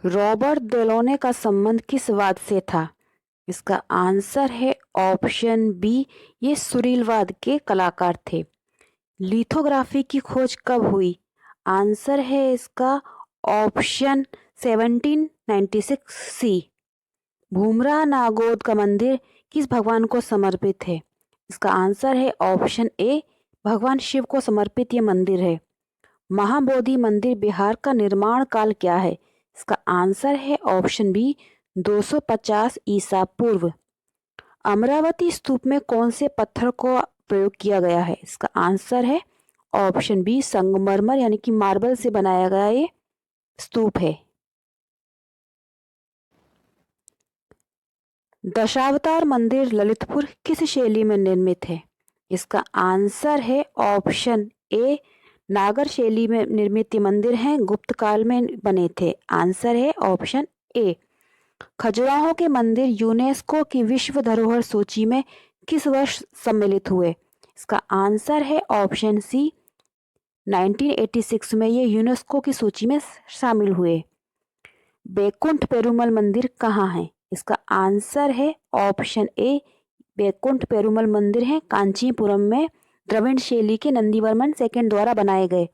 Robert डेलोने का संबंध किस वाद से था? इसका आंसर है ऑप्शन बी, ये सुरीलवाद के कलाकार थे। लिथोग्राफी की खोज कब हुई? आंसर है इसका ऑप्शन 1796 सी। भूमरा नागोद का मंदिर किस भगवान को समर्पित है? इसका आंसर है ऑप्शन ए, भगवान शिव को समर्पित ये मंदिर है। महाबोधि मंदिर बिहार का निर्माण काल क्या है? इसका आंसर है ऑप्शन बी, 250 ईसा पूर्व। अमरावती स्तूप में कौन से पत्थर को प्रयोग किया गया है? इसका आंसर है ऑप्शन बी, संगमरमर यानी कि मार्बल से बनाया गया ये स्तूप है। दशावतार मंदिर ललितपुर किस शैली में निर्मित है? इसका आंसर है ऑप्शन ए, नागर शैली में निर्मित मंदिर हैं, गुप्त काल में बने थे। आंसर है ऑप्शन ए। खजुराहो के मंदिर यूनेस्को की विश्व धरोहर सूची में किस वर्ष सम्मिलित हुए? इसका आंसर है ऑप्शन सी, 1986 में ये यूनेस्को की सूची में शामिल हुए। बैकुंठ पेरुमल मंदिर कहाँ है? इसका आंसर है ऑप्शन ए, बैकुंठ पेरुमल मंदिर है कांचीपुरम में, द्रविड़ शैली के नंदीवर्मन सेकंड द्वारा बनाए गए।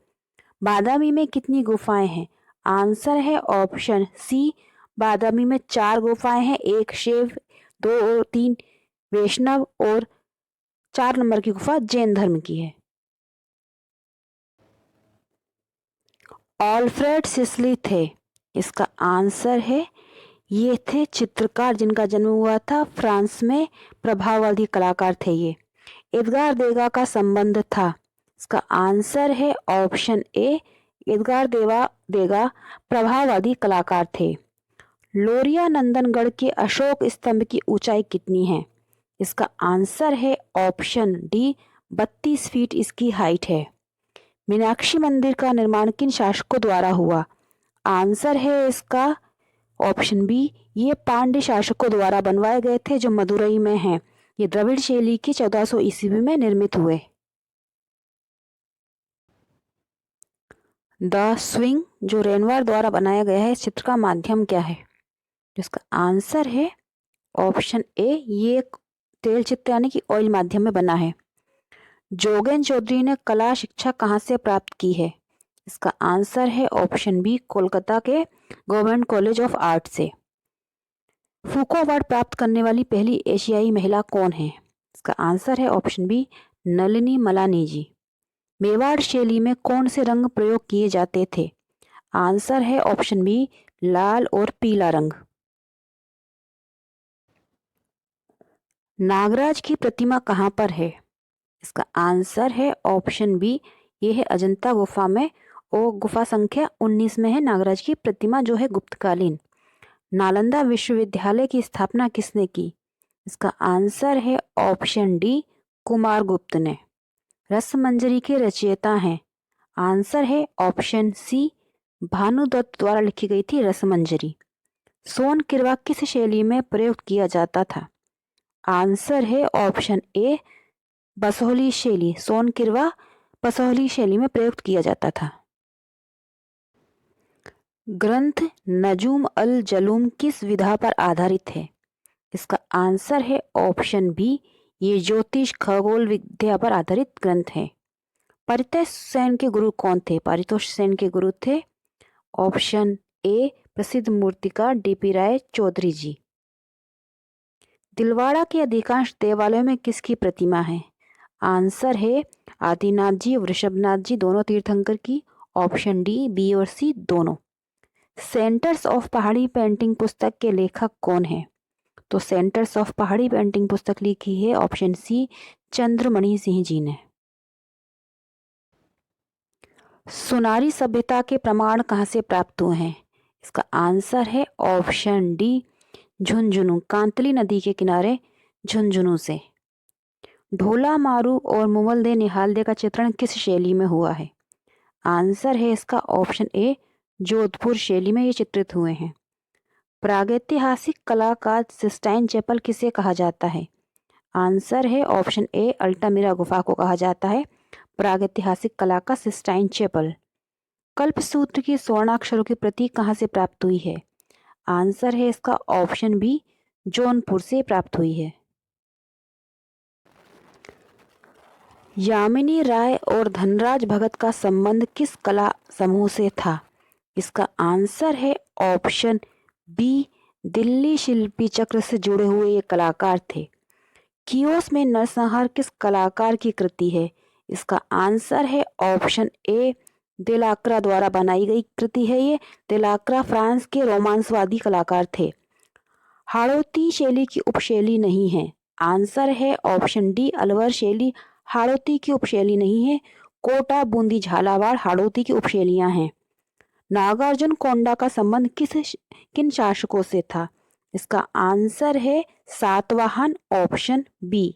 बादामी में कितनी गुफाएं हैं? आंसर है ऑप्शन सी, बादामी में 4 गुफाएं हैं, 1 शैव, 2 और 3 वैष्णव और 4 नंबर की गुफा जैन धर्म की है। ऑल्फ्रेड सिसली थे, इसका आंसर है ये थे चित्रकार जिनका जन्म हुआ था फ्रांस में, प्रभाववादी कलाकार थे ये। एडगार देगा का संबंध था? इसका आंसर है ऑप्शन ए, एडगार देगा प्रभाववादी कलाकार थे। लोरिया नंदनगढ़ के अशोक स्तंभ की ऊंचाई कितनी है? इसका आंसर है ऑप्शन डी, 32 फीट इसकी हाइट है। मीनाक्षी मंदिर का निर्माण किन शासकों द्वारा हुआ? आंसर है इसका ऑप्शन बी, ये पांड्य शासकों द्वारा बनवाए गए थे जो मदुरई में हैं। ये द्रविड़ शैली की 1400 ईस्वी में निर्मित हुए। द स्विंग जो रेनवार द्वारा बनाया गया है, इस चित्र का माध्यम क्या है? इसका आंसर है ऑप्शन ए, ये एक तेल चित्र यानी कि ऑयल माध्यम में बना है। जोगेन चौधरी ने कला शिक्षा कहाँ से प्राप्त की है? इसका आंसर है ऑप्शन बी, कोलकाता के गवर्नमेंट कॉलेज ऑफ आर्ट से। फूको अवार्ड प्राप्त करने वाली पहली एशियाई महिला कौन है? इसका आंसर है ऑप्शन बी, नलिनी मलानी जी। मेवाड़ शैली में कौन से रंग प्रयोग किए जाते थे? आंसर है ऑप्शन बी, लाल और पीला रंग। नागराज की प्रतिमा कहाँ पर है? इसका आंसर है ऑप्शन बी, ये है अजंता गुफा में और गुफा संख्या 19 में है नागराज की प्रतिमा जो है गुप्तकालीन। नालंदा विश्वविद्यालय की स्थापना किसने की? इसका आंसर है ऑप्शन डी, कुमारगुप्त ने। रसमंजरी के रचयिता हैं? आंसर है ऑप्शन सी, भानुदत्त द्वारा लिखी गई थी रसमंजरी। सोन किरवा किस शैली में प्रयोग किया जाता था? आंसर है ऑप्शन ए, बसोहली शैली। सोन किरवा बसोहली शैली में प्रयोग किया जाता था। ग्रंथ नजूम अल जलूम किस विधा पर आधारित है? इसका आंसर है ऑप्शन बी, ये ज्योतिष खगोल विद्या पर आधारित ग्रंथ है। परितोष सेन के गुरु कौन थे? परितोष सेन के गुरु थे ऑप्शन ए, प्रसिद्ध मूर्तिकार डीपी राय चौधरी जी। दिलवाड़ा के अधिकांश देवालयों में किसकी प्रतिमा है? आंसर है आदिनाथ जी, वृषभनाथ जी, दोनों तीर्थंकर की। ऑप्शन डी, बी और सी दोनों। सेंटर्स ऑफ पहाड़ी पेंटिंग पुस्तक के लेखक कौन है? तो सेंटर्स ऑफ पहाड़ी पेंटिंग पुस्तक लिखी है ऑप्शन सी, चंद्रमणि सिंह जी ने। सुनारी सभ्यता के प्रमाण कहाँ से प्राप्त हुए हैं? इसका आंसर है ऑप्शन डी, झुंझुनू, कांतली नदी के किनारे झुंझुनू से। ढोला मारू और मुमलदे निहालदे का चित्रण किस शैली में हुआ है? आंसर है इसका ऑप्शन ए, जोधपुर शैली में ये चित्रित हुए हैं। प्रागैतिहासिक कला का सिस्टाइन चैपल किसे कहा जाता है? आंसर है ऑप्शन ए, अल्टामिरा गुफा को कहा जाता है प्रागैतिहासिक कला का सिस्टाइन चैपल। कल्पसूत्र की स्वर्णाक्षरों की प्रति कहाँ से प्राप्त हुई है? आंसर है इसका ऑप्शन बी, जौनपुर से प्राप्त हुई है। यामिनी राय और धनराज भगत का संबंध किस कला समूह से था? इसका आंसर है ऑप्शन बी, दिल्ली शिल्पी चक्र से जुड़े हुए ये कलाकार थे। कियोस में नरसंहार किस कलाकार की कृति है? इसका आंसर है ऑप्शन ए, देलाक्रा द्वारा बनाई गई कृति है ये। देलाक्रा फ्रांस के रोमांसवादी कलाकार थे। हाड़ौती शैली की उपशैली नहीं है। आंसर है ऑप्शन डी, अलवर शैली हाड़ौती की उपशैली नहीं है। कोटा, बूंदी, झालावाड़ हाड़ौती की उपशैलियां हैं। नागार्जुन कोंडा का संबंध किन शासकों से था? इसका आंसर है सातवाहन, ऑप्शन बी।